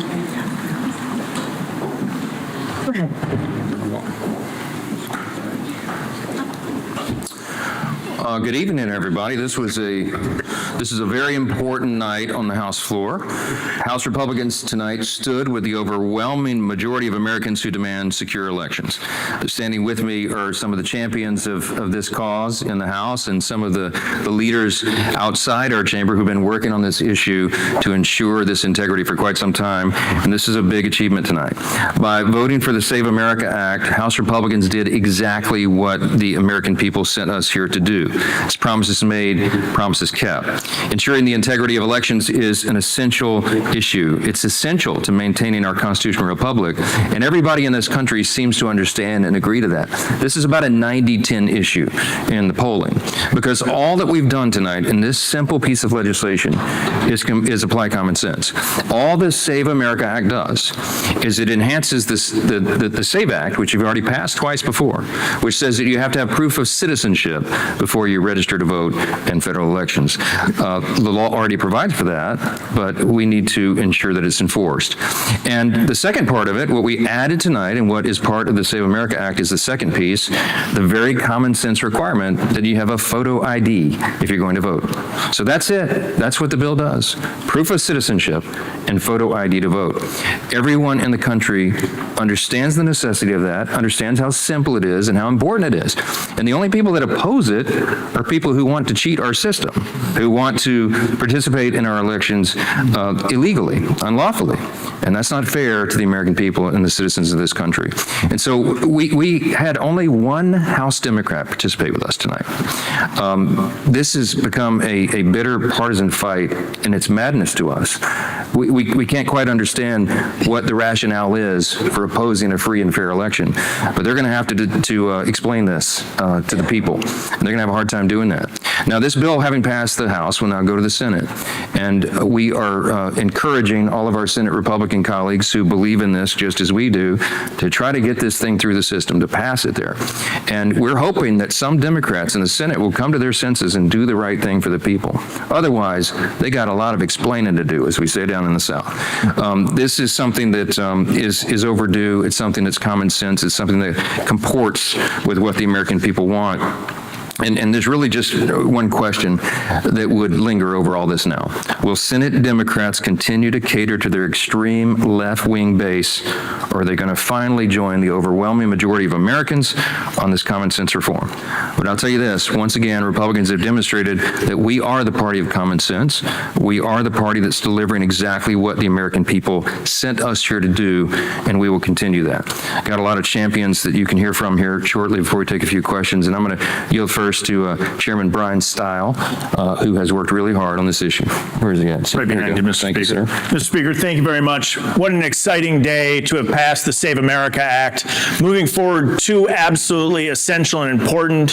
Go ahead. Good evening, everybody. This is a very important night on the House floor. House Republicans tonight stood with the overwhelming majority of Americans who demand secure elections. Standing with me are some of the champions of this cause in the House and some of the leaders outside our chamber who've been working on this issue to ensure this integrity for quite some time. And this is a big achievement tonight. By voting for the Save America Act, House Republicans did exactly what the American people sent us here to do. It's promises made, promises kept. Ensuring the integrity of elections is an essential issue. It's essential to maintaining our constitutional republic, and everybody in this country seems to understand and agree to that. This is about a 90-10 issue in the polling, because all that we've done tonight in this simple piece of legislation is apply common sense. All this Save America Act does is it enhances the Save Act, which you've already passed twice before, which says that you have to have proof of citizenship before you register to vote in federal elections. The law already provides for that, but we need to ensure that it's enforced. And the second part of it, what we added tonight and what is part of the Save America Act is the second piece, the very common sense requirement that you have a photo ID if you're going to vote. So that's it. That's what the bill does. Proof of citizenship and photo ID to vote. Everyone in the country understands the necessity of that, understands how simple it is and how important it is. And the only people that oppose it are people who want to cheat our system, who want to participate in our elections illegally, unlawfully. And that's not fair to the American people and the citizens of this country. And so we had only one House Democrat participate with us tonight. This has become a bitter partisan fight, and it's madness to us. We can't quite understand what the rationale is for opposing a free and fair election, but they're going to have to explain this to the people, and they're going to have a hard time doing that. Now, this bill, having passed the House, will now go to the Senate, and we are encouraging all of our Senate Republican colleagues who believe in this just as we do to try to get this thing through the system, to pass it there. And we're hoping that some Democrats in the Senate will come to their senses and do the right thing for the people. Otherwise, they got a lot of explaining to do, as we say down in the South. This is something that is overdue. It's something that's common sense. It's something that comports with what the American people want. And there's really just one question that would linger over all this now. Will Senate Democrats continue to cater to their extreme left-wing base, or are they going to finally join the overwhelming majority of Americans on this common sense reform? But I'll tell you this, once again, Republicans have demonstrated that we are the party of common sense. We are the party that's delivering exactly what the American people sent us here to do, and we will continue that. Got a lot of champions that you can hear from here shortly before we take a few questions, and I'm going to yield first to Chairman Brian Stile, who has worked really hard on this issue. Where is he at? Right behind you, Mr. Speaker. Sir. Mr. Speaker, thank you very much. What an exciting day to have passed the Save America Act, moving forward two absolutely essential and important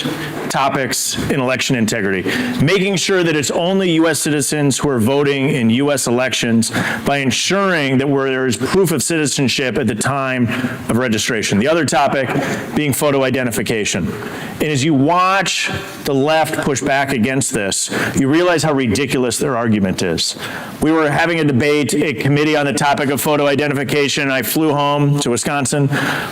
topics in election integrity. Making sure that it's only U.S. citizens who are voting in U.S. elections by ensuring that there is proof of citizenship at the time of registration. The other topic being photo identification. And as you watch the left push back against this, you realize how ridiculous their argument is. We were having a debate at committee on the topic of photo identification. I flew home to Wisconsin,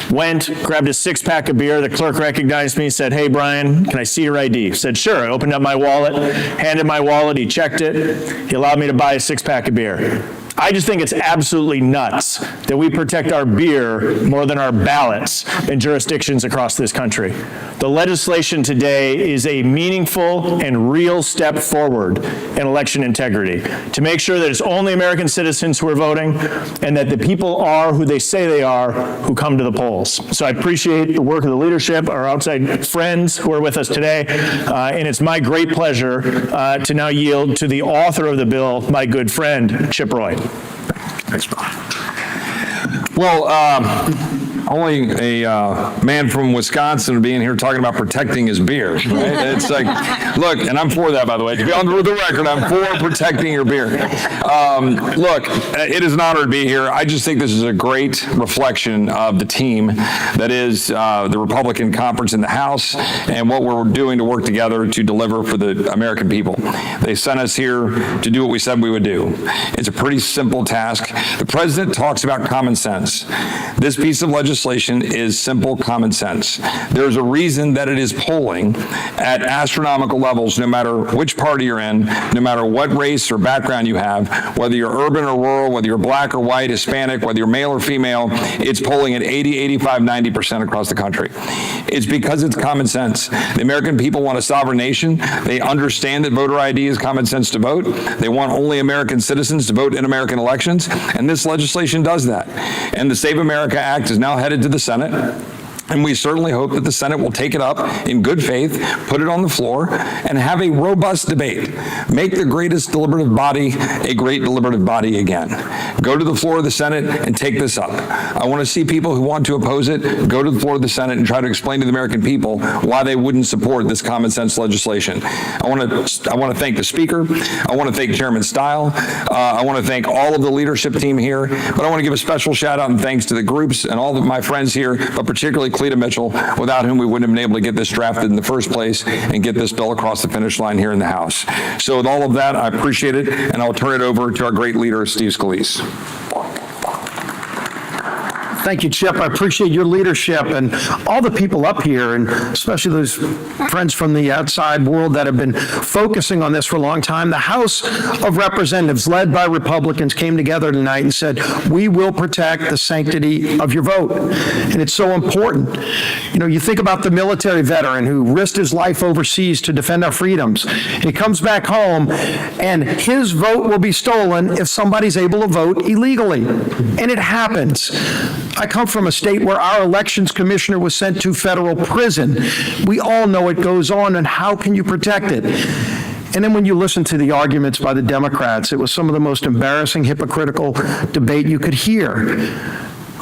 went, grabbed a six-pack of beer. The clerk recognized me, said, "Hey, Brian, can I see your ID?" I said, "Sure." I opened up my wallet, handed my wallet. He checked it. He allowed me to buy a six-pack of beer. I just think it's absolutely nuts that we protect our beer more than our ballots in jurisdictions across this country. The legislation today is a meaningful and real step forward in election integrity to make sure that it's only American citizens who are voting and that the people are who they say they are who come to the polls. So I appreciate the work of the leadership, our outside friends who are with us today, and it's my great pleasure to now yield to the author of the bill, my good friend, Chip Roy. Thanks, Bob. Well, only a man from Wisconsin being here talking about protecting his beer, right? It's like, look, and I'm for that, by the way. To be on the record, I'm for protecting your beer. Look, it is an honor to be here. I just think this is a great reflection of the team that is the Republican conference in the House and what we're doing to work together to deliver for the American people. They sent us here to do what we said we would do. It's a pretty simple task. The president talks about common sense. This piece of legislation is simple common sense. There's a reason that it is polling at astronomical levels, no matter which party you're in, no matter what race or background you have, whether you're urban or rural, whether you're black or white, Hispanic, whether you're male or female, it's polling at 80, 85, 90% across the country. It's because it's common sense. The American people want a sovereign nation. They understand that voter ID is common sense to vote. They want only American citizens to vote in American elections, and this legislation does that. And the Save America Act is now headed to the Senate. And we certainly hope that the Senate will take it up in good faith, put it on the floor, and have a robust debate. Make the greatest deliberative body a great deliberative body again. Go to the floor of the Senate and take this up. I want to see people who want to oppose it go to the floor of the Senate and try to explain to the American people why they wouldn't support this common sense legislation. I want to thank the Speaker. I want to thank Chairman Stile. I want to thank all of the leadership team here, but I want to give a special shout out and thanks to the groups and all of my friends here, but particularly Cleta Mitchell, without whom we wouldn't have been able to get this drafted in the first place and get this bill across the finish line here in the House. So with all of that, I appreciate it, and I'll turn it over to our great leader, Steve Scalise. Thank you, Chip. I appreciate your leadership and all the people up here, and especially those friends from the outside world that have been focusing on this for a long time. The House of Representatives, led by Republicans, came together tonight and said, we will protect the sanctity of your vote. And it's so important. You know, you think about the military veteran who risked his life overseas to defend our freedoms. He comes back home, and his vote will be stolen if somebody's able to vote illegally. And it happens. I come from a state where our elections commissioner was sent to federal prison. We all know it goes on, and how can you protect it? And then when you listen to the arguments by the Democrats, it was some of the most embarrassing, hypocritical debate you could hear.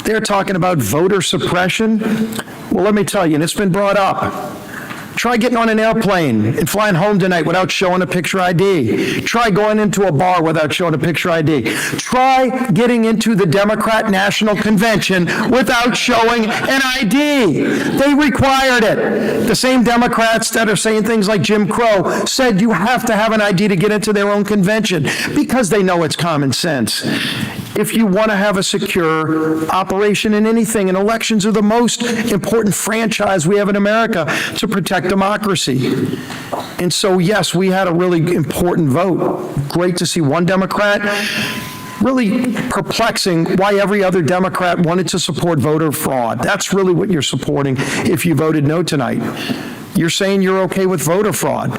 They're talking about voter suppression. Well, let me tell you, and it's been brought up. Try getting on an airplane and flying home tonight without showing a picture ID. Try going into a bar without showing a picture ID. Try getting into the Democrat National Convention without showing an ID. They required it. The same Democrats that are saying things like Jim Crow said you have to have an ID to get into their own convention because they know it's common sense. If you want to have a secure operation in anything, and elections are the most important franchise we have in America to protect democracy. And so, yes, we had a really important vote. Great to see one Democrat. Really perplexing why every other Democrat wanted to support voter fraud. That's really what you're supporting if you voted no tonight. You're saying you're okay with voter fraud.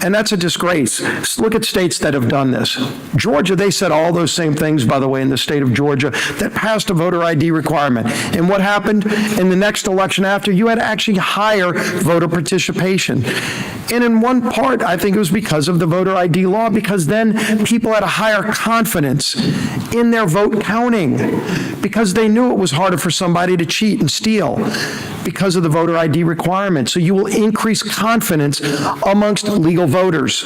And that's a disgrace. Look at states that have done this. Georgia, they said all those same things, by the way, in the state of Georgia, that passed a voter ID requirement. And what happened in the next election after? You had actually higher voter participation. And in one part, I think it was because of the voter ID law, because then people had a higher confidence in their vote counting, because they knew it was harder for somebody to cheat and steal because of the voter ID requirement. So you will increase confidence amongst legal voters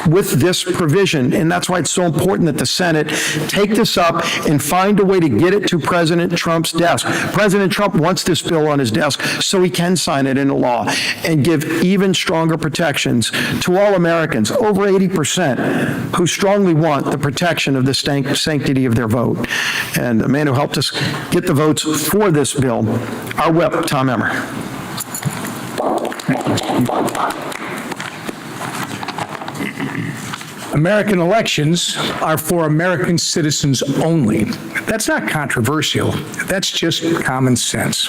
with this provision. And that's why it's so important that the Senate take this up and find a way to get it to President Trump's desk. President Trump wants this bill on his desk so he can sign it into law and give even stronger protections to all Americans, over 80%, who strongly want the protection of the sanctity of their vote. And the man who helped us get the votes for this bill, our whip, Tom Emmer. American elections are for American citizens only. That's not controversial. That's just common sense.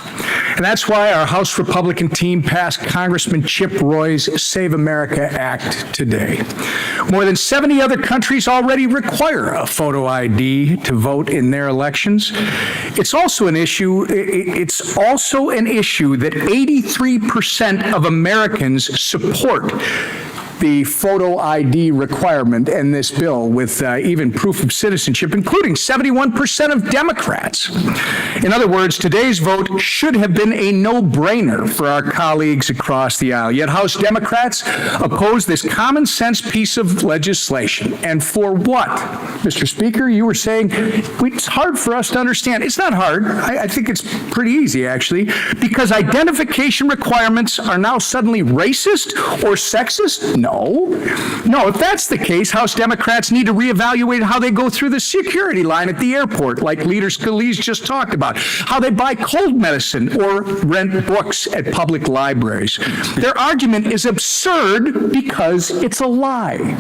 And that's why our House Republican team passed Congressman Chip Roy's Save America Act today. More than 70 other countries already require a photo ID to vote in their elections. It's also an issue that 83% of Americans support. the photo ID requirement in this bill with even proof of citizenship, including 71% of Democrats. In other words, today's vote should have been a no-brainer for our colleagues across the aisle. Yet House Democrats oppose this common sense piece of legislation. And for what? Mr. Speaker, you were saying it's hard for us to understand. It's not hard. I think it's pretty easy, actually, because identification requirements are now suddenly racist or sexist? No, if that's the case, House Democrats need to reevaluate how they go through the security line at the airport, like Leader Scalise just talked about, how they buy cold medicine or rent books at public libraries. Their argument is absurd because it's a lie.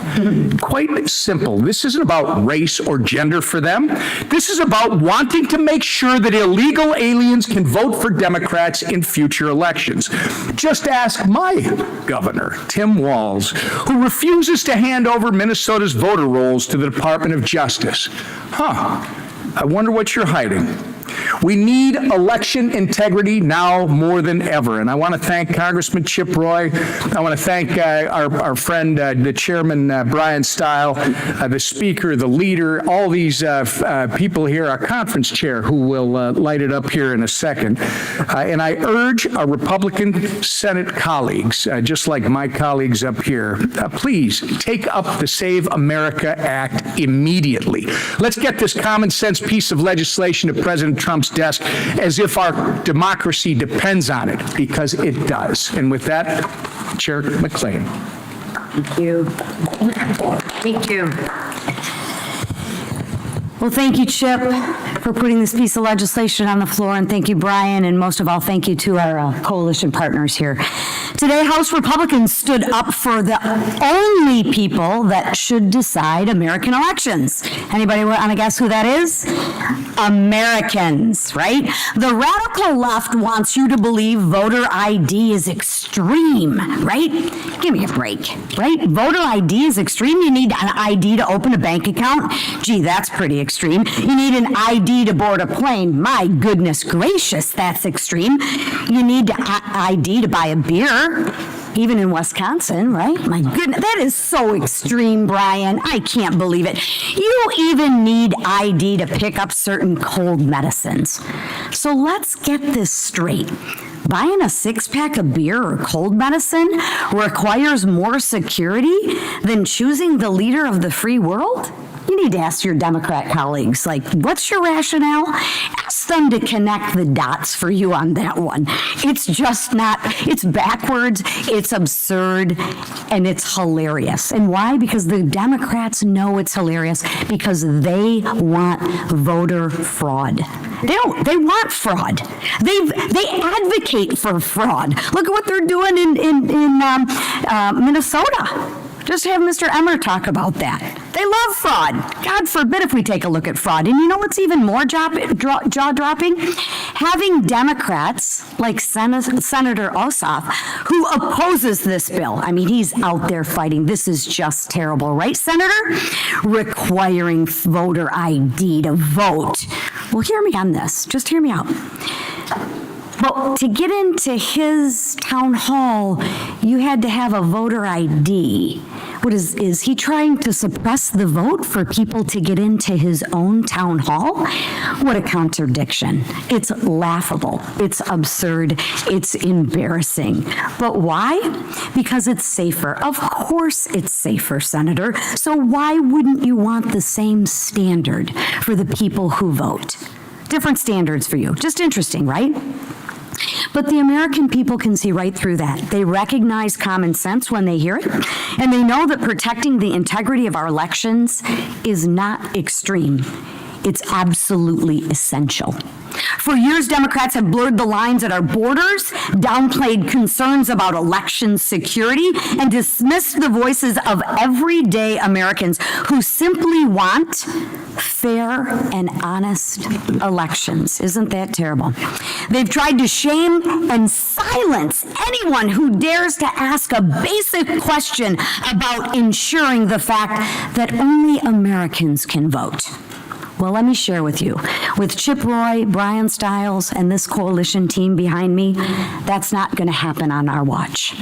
Quite simple. This isn't about race or gender for them. This is about wanting to make sure that illegal aliens can vote for Democrats in future elections. Just ask my governor, Tim Walz, who refuses to hand over Minnesota's voter rolls to the Department of Justice. I wonder what you're hiding. We need election integrity now more than ever. And I want to thank Congressman Chip Roy. I want to thank our friend, the chairman, Brian Stile, the speaker, the leader, all these people here, our conference chair, who will light it up here in a second. And I urge our Republican Senate colleagues, just like my colleagues up here, please take up the Save America Act immediately. Let's get this common sense piece of legislation to President Trump's desk as if our democracy depends on it, because it does. And with that, Chair McClain. Thank you. Thank you. Well, thank you, Chip, for putting this piece of legislation on the floor, and thank you, Brian, and most of all, thank you to our coalition partners here. Today, House Republicans stood up for the only people that should decide American elections. Anybody want to guess who that is? Americans, right? The radical left wants you to believe voter ID is extreme, right? Give me a break, right? Voter ID is extreme. You need an ID to open a bank account. Gee, that's pretty extreme. You need an ID to board a plane. My goodness gracious, that's extreme. You need an ID to buy a beer, even in Wisconsin, right? My goodness, that is so extreme, Brian. I can't believe it. You even need ID to pick up certain cold medicines. So let's get this straight. Buying a six-pack of beer or cold medicine requires more security than choosing the leader of the free world? You need to ask your Democrat colleagues, like, what's your rationale? Ask them to connect the dots for you on that one. It's just not, it's backwards, it's absurd, and it's hilarious. And why? Because the Democrats know it's hilarious, because they want voter fraud. They want fraud. They advocate for fraud. Look at what they're doing in Minnesota. Just have Mr. Emmer talk about that. They love fraud. God forbid if we take a look at fraud. And you know what's even more jaw-dropping? Having Democrats like Senator Ossoff, who opposes this bill. I mean, he's out there fighting. This is just terrible, right, Senator? Requiring voter ID to vote. Well, hear me on this. Just hear me out. But to get into his town hall, you had to have a voter ID. What is he trying to suppress the vote for people to get into his own town hall? What a contradiction. It's laughable. It's absurd. It's embarrassing. But why? Because it's safer. Of course it's safer, Senator. So why wouldn't you want the same standard for the people who vote? Different standards for you. Just interesting, right? But the American people can see right through that. They recognize common sense when they hear it, and they know that protecting the integrity of our elections is not extreme. It's absolutely essential. For years, Democrats have blurred the lines at our borders, downplayed concerns about election security, and dismissed the voices of everyday Americans who simply want fair and honest elections. Isn't that terrible? They've tried to shame and silence anyone who dares to ask a basic question about ensuring the fact that only Americans can vote. Well, let me share with you. With Chip Roy, Brian Stiles, and this coalition team behind me, that's not going to happen on our watch.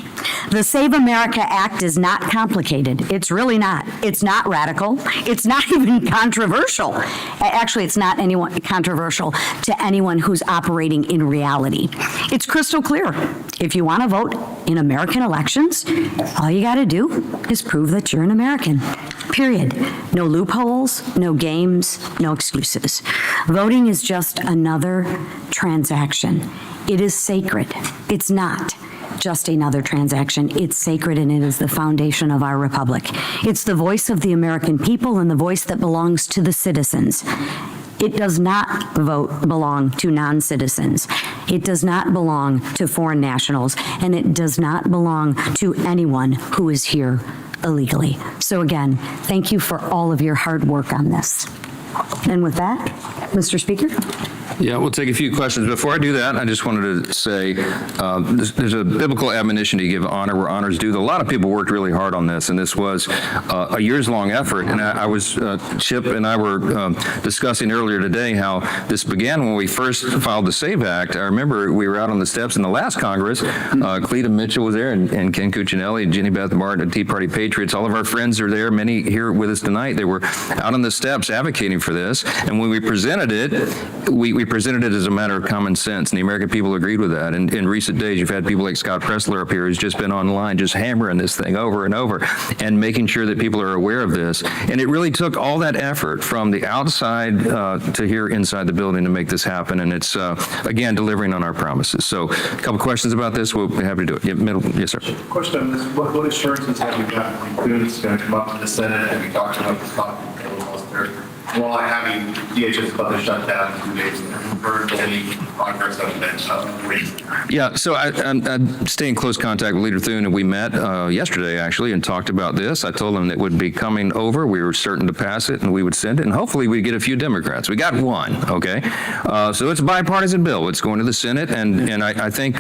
The Save America Act is not complicated. It's really not. It's not radical. It's not even controversial. Actually, it's not controversial to anyone who's operating in reality. It's crystal clear. If you want to vote in American elections, all you got to do is prove that you're an American. Period. No loopholes, no games, no excuses. Voting is just another transaction. It is sacred. It's not just another transaction. It's sacred, and it is the foundation of our republic. It's the voice of the American people and the voice that belongs to the citizens. It does not belong to non-citizens. It does not belong to foreign nationals, and it does not belong to anyone who is here illegally. So again, thank you for all of your hard work on this. And with that, Mr. Speaker? Yeah, we'll take a few questions. Before I do that, I just wanted to say there's a biblical admonition to give honor where honor's due. A lot of people worked really hard on this, and this was a years-long effort. And Chip and I were discussing earlier today how this began when we first filed the SAVE Act. I remember we were out on the steps in the last Congress. Cleta Mitchell was there, and Ken Cuccinelli, and Jenny Beth Martin, and Tea Party Patriots. All of our friends are there, many here with us tonight. They were out on the steps advocating for this. And when we presented it, we presented it as a matter of common sense, and the American people agreed with that. And in recent days, you've had people like Scott Pressler up here who's just been online just hammering this thing over and over and making sure that people are aware of this. And it really took all that effort from the outside to here inside the building to make this happen. And it's, again, delivering on our promises. So a couple questions about this. We'll be happy to do it. Yes, sir. Question on this, what assurances have you gotten from Kuhn it's going to come up to the Senate? Have you talked about this while having DHS about to shut down 2 days? Have you heard any progress on that? Yeah, so I'm staying in close contact with Leader Thune, and we met yesterday, actually, and talked about this. I told him that it would be coming over. We were certain to pass it, and we would send it, and hopefully we'd get a few Democrats. We got one, okay? So it's a bipartisan bill. It's going to the Senate, and I think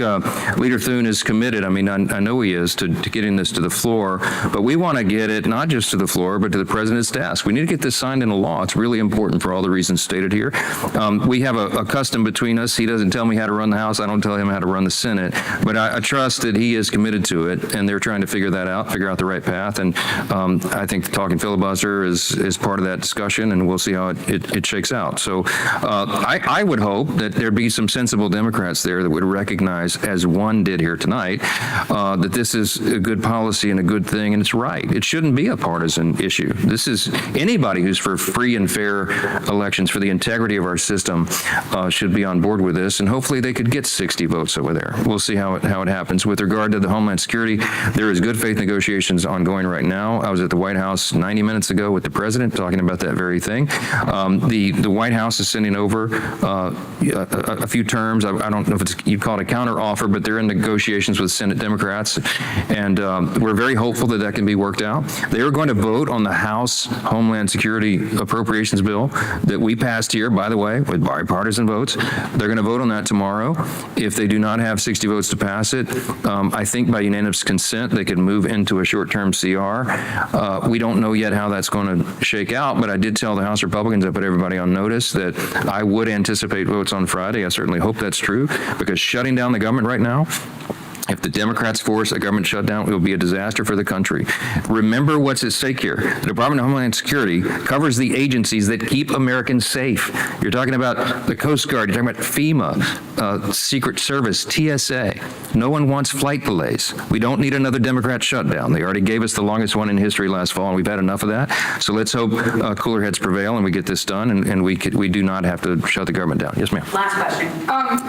Leader Thune is committed. I mean, I know he is to getting this to the floor, but we want to get it not just to the floor, but to the president's desk. We need to get this signed into law. It's really important for all the reasons stated here. We have a custom between us. He doesn't tell me how to run the House. I don't tell him how to run the Senate. But I trust that he is committed to it, and they're trying to figure that out, figure out the right path. And I think the talking filibuster is part of that discussion, and we'll see how it shakes out. So I would hope that there'd be some sensible Democrats there that would recognize, as one did here tonight, that this is a good policy and a good thing, and it's right. It shouldn't be a partisan issue. This is anybody who's for free and fair elections, for the integrity of our system, should be on board with this, and hopefully they could get 60 votes over there. We'll see how it happens. With regard to the Homeland Security, there is good faith negotiations ongoing right now. I was at the White House 90 minutes ago with the president talking about that very thing. The White House is sending over a few terms. I don't know if you call it a counter offer, but they're in negotiations with Senate Democrats, and we're very hopeful that that can be worked out. They are going to vote on the House Homeland Security Appropriations Bill that we passed here, by the way, with bipartisan votes. They're going to vote on that tomorrow. If they do not have 60 votes to pass it, I think by unanimous consent, they could move into a short-term CR. We don't know yet how that's going to shake out, but I did tell the House Republicans, I put everybody on notice, that I would anticipate votes on Friday. I certainly hope that's true, because shutting down the government right now, if the Democrats force a government shutdown, it will be a disaster for the country. Remember what's at stake here. The Department of Homeland Security covers the agencies that keep Americans safe. You're talking about the Coast Guard, you're talking about FEMA, Secret Service, TSA. No one wants flight delays. We don't need another Democrat shutdown. They already gave us the longest one in history last fall, and we've had enough of that. So let's hope cooler heads prevail and we get this done, and we do not have to shut the government down. Yes, ma'am. Last question.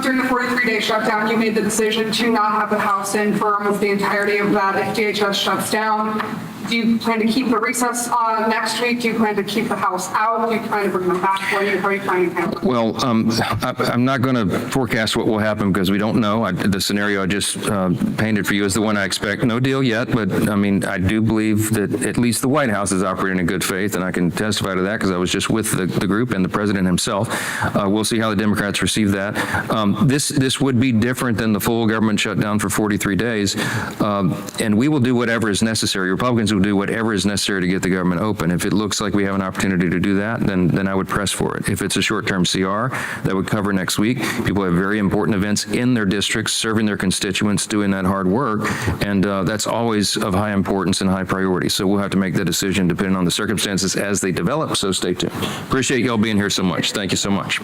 During the 43-day shutdown, you made the decision to not have the House in for almost the entirety of that if DHS shuts down. Do you plan to keep the recess next week? Do you plan to keep the House out? Do you plan to bring them back for you? How are you planning to handle it? Well, I'm not going to forecast what will happen because we don't know. The scenario I just painted for you is the one I expect. No deal yet, but I mean, I do believe that at least the White House is operating in good faith, and I can testify to that because I was just with the group and the president himself. We'll see how the Democrats receive that. This would be different than the full government shutdown for 43 days, and we will do whatever is necessary. Republicans will will do whatever is necessary to get the government open. If it looks like we have an opportunity to do that, then I would press for it. If it's a short-term CR that would cover next week, people have very important events in their districts, serving their constituents, doing that hard work, and that's always of high importance and high priority. So we'll have to make that decision depending on the circumstances as they develop, so stay tuned. Appreciate y'all being here so much. Thank you so much.